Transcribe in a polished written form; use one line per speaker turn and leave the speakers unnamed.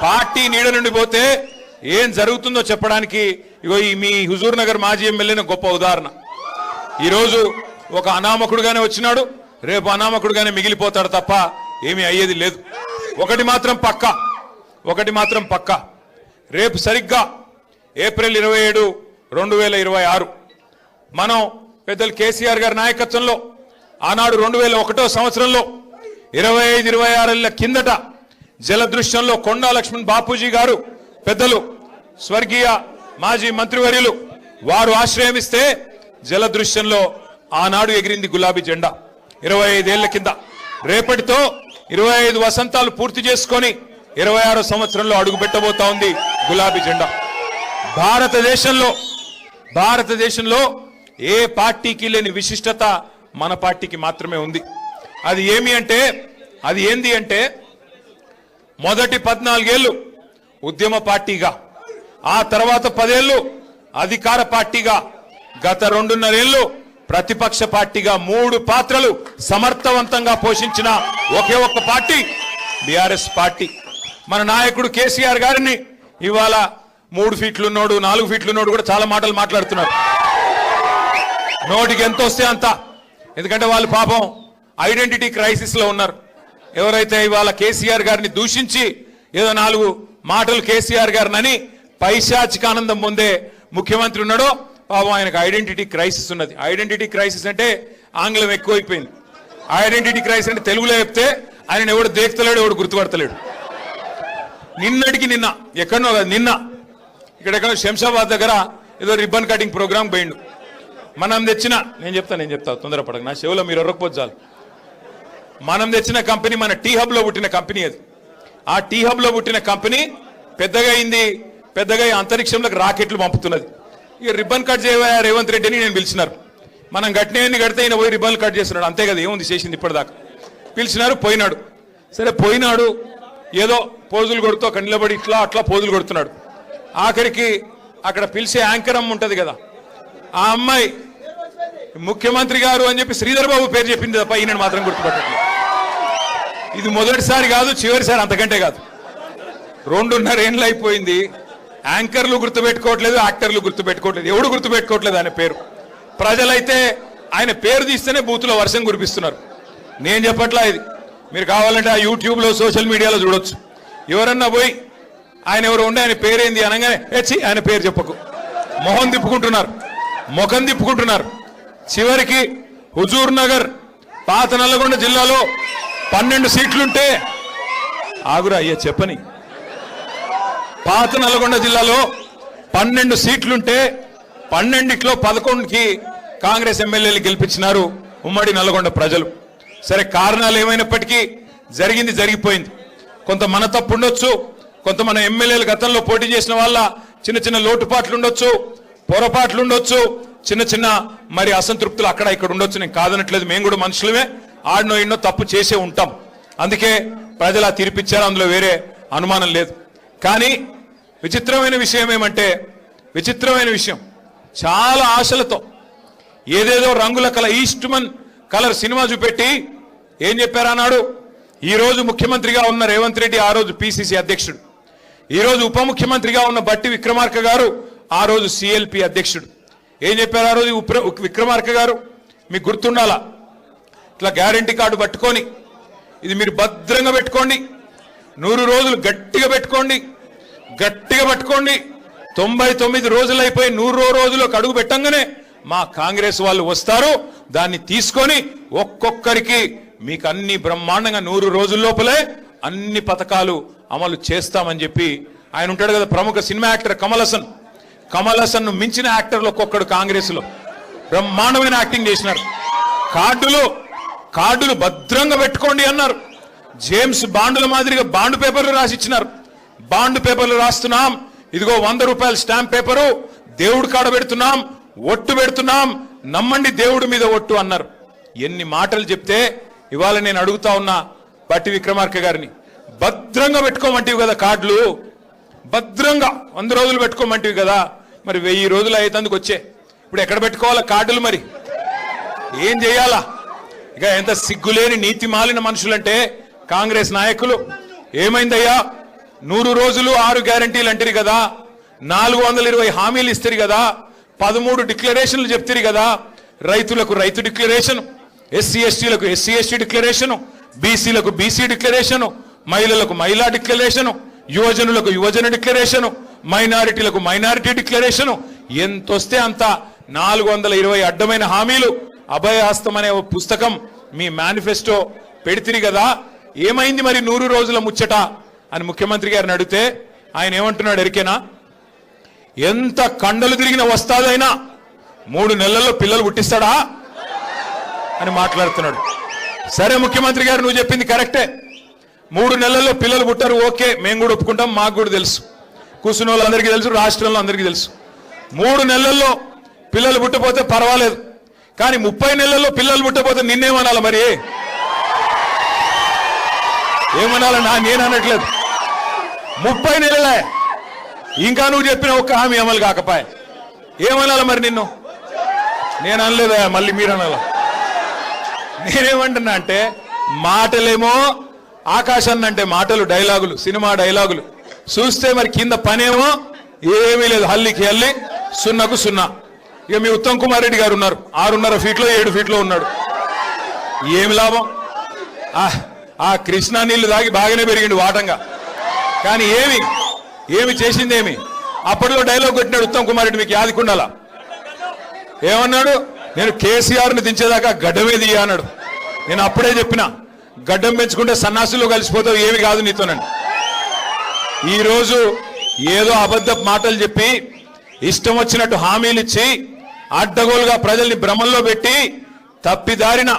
Party నీడ నుండి పోతే ఏం జరుగుతుందో చెప్పడానికి ఇగో ఈ మీ హుజూర్ నగర్ మాజీ ఎమ్మెల్యేని గొప్ప ఉదాహరణ. ఈరోజు ఒక అనామకుడుగానే వచ్చినాడు, రేపు అనామకుడుగానే మిగిలిపోతాడు తప్ప ఏమీ అయ్యేది లేదు. ఒకటి మాత్రం పక్కా, రేపు సరిగ్గా ఏప్రిల్ 27, 2026 మనం పెద్దలు కేసీఆర్ గారి నాయకత్వంలో ఆనాడు 2001వ సంవత్సరంలో 25-26 కిందట జలదృశ్యంలో కొండా లక్ష్మణ్ బాపూజీ గారు పెద్దలు స్వర్గీయ మాజీ మంత్రివర్యులు వారు ఆశ్రయమిస్తే జలదృశ్యంలో ఆనాడు ఎగిరింది గులాబీ జెండా. 25 ఏళ్ల కింద రేపటితో 25 వసంతాలు పూర్తి చేసుకొని 26వ సంవత్సరంలో అడుగు పెట్టబోతా ఉంది గులాబీ జెండా. భారతదేశంలో ఏ పార్టీకి లేని విశిష్టత మన పార్టీకి మాత్రమే ఉంది. అది ఏంది అంటే మొదటి 14 ఏళ్లు ఉద్యమ పార్టీగా, ఆ తర్వాత 10 ఏళ్లు అధికార పార్టీగా, గత 2.5 ఏళ్లు ప్రతిపక్ష పార్టీగా 3 పాత్రలు సమర్థవంతంగా పోషించిన ఒకే ఒక్క పార్టీ బీఆర్ఎస్ పార్టీ. మన నాయకుడు కేసీఆర్ గారిని ఇవాళ 3 ఫీట్లున్నోడు 4 ఫీట్లున్నోడు కూడా చాలా మాటలు మాట్లాడుతున్నారు. నోటికి ఎంత వస్తే అంత. ఎందుకంటే వాళ్ళు పాపం ఐడెంటిటీ క్రైసిస్ లో ఉన్నారు. ఎవరైతే ఇవాళ కేసీఆర్ గారిని దూషించి ఏదో 4 మాటలు కేసీఆర్ గారిని పైశాచిక ఆనందం పొందే ముఖ్యమంత్రి ఉన్నాడో పాపం ఆయనకు ఐడెంటిటీ క్రైసిస్ ఉన్నది. ఐడెంటిటీ క్రైసిస్ అంటే ఆంగ్లం ఎక్కువైపోయింది. ఐడెంటిటీ క్రైసిస్ అంటే తెలుగులో చెప్తే ఆయన ఎవడు దేక్తలేడు, ఎవడు గుర్తుపడతలేడు. నిన్న ఎక్కడనో నిన్న ఇక్కడెక్కడో శంషాబాద్ దగ్గర ఏదో రిబ్బన్ కటింగ్ ప్రోగ్రామ్ పోయిండు. మనం తెచ్చిన నేను చెప్తా తొందరపడక, నా చెవులో మీరు ఎర్రకపోతే చాలు. మనం తెచ్చిన కంపెనీ మన టీ హబ్ లో పుట్టిన కంపెనీ. అది ఆ టీ హబ్ లో పుట్టిన కంపెనీ పెద్దగా అంతరిక్షంలోకి రాకెట్లు పంపుతున్నది. ఇక రిబ్బన్ కట్ చేయవా రేవంత్ రెడ్డి అని నేను పిలిచినారు. మనం గట్టినవన్నీ కడితే ఆయన పోయి రిబ్బన్ కట్ చేస్తున్నాడు, అంతే కదా, ఏముంది చేసింది ఇప్పటిదాకా. పిలిచినారు, పోయినాడు. సరే పోయినాడు, ఏదో పోజులు కొడుతూ అక్కడ నిలబడి ఇట్లా అట్లా పోజులు కొడుతున్నాడు. ఆఖరికి అక్కడ పిలిచే యాంకర్ అమ్మ ఉంటుంది కదా, ఆ అమ్మాయి ముఖ్యమంత్రి గారు అని చెప్పి శ్రీధర్ బాబు పేరు చెప్పింది తప్ప ఈయన మాత్రం గుర్తుపట్టట్లేదు. ఇది మొదటిసారి కాదు, చివరిసారి అంతకంటే కాదు. 2.5 ఏళ్ళు అయిపోయింది. యాంకర్లు గుర్తుపెట్టుకోవట్లేదు, యాక్టర్లు గుర్తుపెట్టుకోవట్లేదు, ఎవడు గుర్తుపెట్టుకోవట్లేదు ఆయన పేరు. ప్రజలైతే ఆయన పేరు తీస్తేనే బూతులో వర్షం కురిపిస్తున్నారు. నేను చెప్పట్లా ఇది, మీరు కావాలంటే ఆ యూట్యూబ్లో సోషల్ మీడియాలో చూడొచ్చు. ఎవరన్నా పోయి ఆయన ఎవరు ఉండే ఆయన పేరేంది అనగానే ఆయన పేరు చెప్పకు, ముఖం తిప్పుకుంటున్నారు. చివరికి హుజూర్ నగర్ పాత నల్లగొండ జిల్లాలో 12 సీట్లుంటే ఆగురా అయ్యా చెప్పని, పాత నల్లగొండ జిల్లాలో 12 సీట్లుంటే 12లో 11కి కాంగ్రెస్ ఎమ్మెల్యేలు గెలిపించినారు ఉమ్మడి నల్లగొండ ప్రజలు. సరే కారణాలు ఏమైనప్పటికీ జరిగిపోయింది. కొంత మన తప్పు ఉండొచ్చు, కొంత మన ఎమ్మెల్యేలు గతంలో పోటీ చేసిన వాళ్ళ చిన్న లోటుపాట్లు ఉండొచ్చు, పొరపాట్లు ఉండొచ్చు, చిన్న మరి అసంతృప్తులు అక్కడ ఇక్కడ ఉండొచ్చు. నేను కాదనట్లేదు, మేము కూడా మనుషులమే, ఆడినో ఎన్నో తప్పు చేసే ఉంటాం. అందుకే ప్రజలు ఆ తీర్పిచ్చారు, అందులో వేరే అనుమానం లేదు. కానీ విచిత్రమైన విషయం చాలా ఆశలతో ఏదేదో రంగుల ఈస్ట్మన్ కలర్ సినిమా చూపెట్టి ఏం చెప్పారు అన్నాడు. ఈరోజు ముఖ్యమంత్రిగా ఉన్న రేవంత్ రెడ్డి ఆ రోజు పిసిసి అధ్యక్షుడు, ఈరోజు ఉప ముఖ్యమంత్రిగా ఉన్న బట్టి విక్రమార్క గారు ఆ రోజు సిఎల్పి అధ్యక్షుడు. ఏం చెప్పారు ఆ రోజు విక్రమార్క గారు? మీకు గుర్తుండాలా, ఇట్లా గ్యారంటీ కార్డు పట్టుకొని ఇది మీరు భద్రంగా పెట్టుకోండి, 100 రోజులు గట్టిగా పట్టుకోండి, 99 రోజులు అయిపోయి 100వ రోజులకు అడుగు పెట్టంగానే మా కాంగ్రెస్ వాళ్ళు వస్తారు, దాన్ని తీసుకొని ఒక్కొక్కరికి మీకు అన్ని బ్రహ్మాండంగా 100 రోజుల లోపలే అన్ని పథకాలు అమలు చేస్తామని చెప్పి ఆయన ఉంటాడు కదా, ప్రముఖ సినిమా యాక్టర్ కమల్ హాసన్ మించిన యాక్టర్లు ఒక్కొక్కడు కాంగ్రెస్ లో బ్రహ్మాండమైన యాక్టింగ్ చేసినారు. కార్డులు భద్రంగా పెట్టుకోండి అన్నారు. జేమ్స్ బాండుల మాదిరిగా బాండ్ పేపర్లు రాసిచ్చినారు. బాండ్ పేపర్లు రాస్తున్నాం, ఇదిగో 100 రూపాయల స్టాంప్ పేపరు, దేవుడు కాడ పెడుతున్నాం, ఒట్టు పెడుతున్నాం, నమ్మండి దేవుడి మీద ఒట్టు అన్నారు. ఎన్ని మాటలు చెప్తే ఇవాళ నేను అడుగుతా ఉన్నా బట్టి విక్రమార్క గారిని, భద్రంగా పెట్టుకోమంటివి కదా కార్డులు, భద్రంగా 100 రోజులు పెట్టుకోమంటివి కదా, మరి 1000 రోజులు అయ్యేందుకు వచ్చే ఇప్పుడు ఎక్కడ పెట్టుకోవాలా కార్డులు? మరి ఏం చేయాలా? ఇక ఎంత సిగ్గులేని నీతి మాలిన మనుషులంటే కాంగ్రెస్ నాయకులు. ఏమైందయ్యా, 100 రోజులు 6 గ్యారంటీలు అంటారు కదా, 420 హామీలు ఇస్తారు కదా, 13 డిక్లరేషన్లు చెప్తారు కదా. రైతులకు రైతు డిక్లరేషన్, ఎస్సీ ఎస్టీలకు ఎస్సీ ఎస్టీ డిక్లరేషన్, బీసీలకు బీసీ డిక్లరేషన్, మహిళలకు మహిళా డిక్లరేషన్, యువజనులకు యువజన డిక్లరేషన్, మైనారిటీలకు మైనారిటీ డిక్లరేషన్. ఎంతొస్తే అంత 420 అడ్డమైన హామీలు. అభయహస్తం అనే పుస్తకం మీ మేనిఫెస్టో పెడితిరి కదా, ఏమైంది మరి 100 రోజుల ముచ్చట అని ముఖ్యమంత్రి గారిని అడిగితే ఆయన ఏమంటున్నాడు ఎరికేనా? ఎంత కండలు తిరిగిన వస్తాదైనా 3 నెలల్లో పిల్లలు పుట్టిస్తాడా అని మాట్లాడుతున్నాడు. సరే ముఖ్యమంత్రి గారు, నువ్వు చెప్పింది కరెక్టే, 3 నెలల్లో పిల్లలు పుట్టారు, ఓకే, మేము కూడా ఒప్పుకుంటాం, మాకు కూడా తెలుసు, కూర్చున్న వాళ్ళందరికీ తెలుసు, రాష్ట్రంలో అందరికీ తెలుసు. 3 నెలల్లో పిల్లలు పుట్టపోతే పర్వాలేదు, కానీ 30 నెలల్లో పిల్లలు పుట్టపోతే నిన్నేమనాలి మరి? ఏమనాలన్నా? నేను అనట్లేదు, 30 నెలలే ఇంకా నువ్వు చెప్పిన ఒక్క హామీ అమలు కాకపాయే, ఏమనాలి మరి నిన్ను? నేను అనలేదా, మళ్ళీ మీరు అనాల. నేనేమంటున్నా అంటే, మాటలేమో ఆకాశాన్ని అంటే మాటలు డైలాగులు, సినిమా డైలాగులు చూస్తే మరి కింద పనేమో ఏమీ లేదు, హల్లికి హల్లి, సున్నకు సున్నా. ఇక మీ ఉత్తమ్ కుమార్ రెడ్డి గారు ఉన్నారు, 6.5 ఫీట్లో 7 ఫీట్లో ఉన్నాడు, ఏమి లాభం? ఆ కృష్ణా నీళ్లు తాగి బాగానే పెరిగిండు వాటంగా, కానీ ఏమి చేసిందేమి? అప్పట్లో డైలాగ్ కొట్టినాడు ఉత్తమ్ కుమార్ రెడ్డి, మీకు యాదికుండాలా? ఏమన్నాడు? నేను కేసీఆర్ని దించేదాకా గడ్డమే దియ్యా అన్నాడు. నేను అప్పుడే చెప్పిన, గడ్డం పెంచుకుంటే సన్నాసులు కలిసిపోతావు, ఏమి కాదు నీతోనండి. ఈరోజు ఏదో అబద్ధపు మాటలు చెప్పి ఇష్టం వచ్చినట్టు హామీలు ఇచ్చి అడ్డగోలుగా ప్రజల్ని భ్రమంలో పెట్టి తప్పిదారిన